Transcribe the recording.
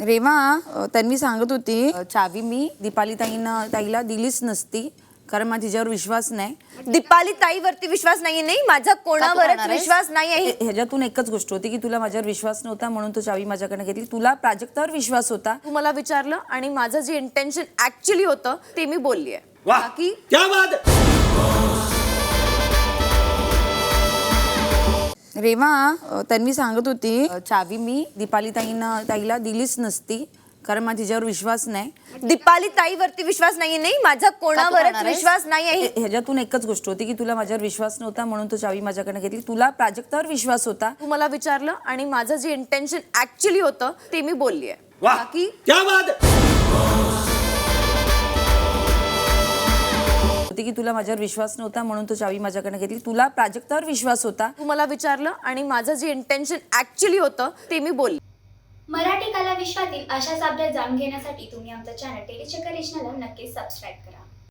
रेवा तन्वी सांगत होती चावी मी दीपाली ताईला दिलीच नसती कारण मला तिच्यावर विश्वास नाही. दीपाली ताईवरती विश्वास नाहीये. नाही, माझा कोणावरच विश्वास नाही आहे. ह्याच्यातून एकच गोष्ट होती की तुला माझ्यावर विश्वास नव्हता म्हणून तो चावी माझ्याकडे घेतली. तुला प्राजक्तावर विश्वास होता. तू मला विचारलं आणि माझं जे इंटेन्शन ऍक्च्युअली होतं ते मी बोललीये. बाकी क्या बात. रेवा तन्वी सांगत होती चावी मी दीपाली ताईला दिलीच नसती कारण मला तिच्यावर विश्वास नाही. दीपाली ताईवरती विश्वास नाहीये. नाही, माझा कोणावरच विश्वास नाही आहे. ह्याच्यातून एकच गोष्ट होती की तुला माझ्यावर विश्वास नव्हता म्हणून तो चावी माझ्याकडे घेतली. तुला प्राजक्तावर विश्वास होता. तू मला विचारलं आणि माझं जे इंटेन्शन ऍक्च्युअली होतं ते मी बोललीये. बाकी क्या बात. की तुला माझ्यावर विश्वास नव्हता म्हणून तो चावी माझ्याकडे घेतली. तुला प्राजक्तावर विश्वास होता. तू मला विचारलं आणि माझं जे इंटेन्शन ऍक्च्युअली होतं ते मी बोलली. मराठी कला विश्वातील अशाच अपडेट जाणून घेण्यासाठी तुम्ही आमचं चॅनल टेलीचक्कर रिजनला नक्कीच सबस्क्राईब करा.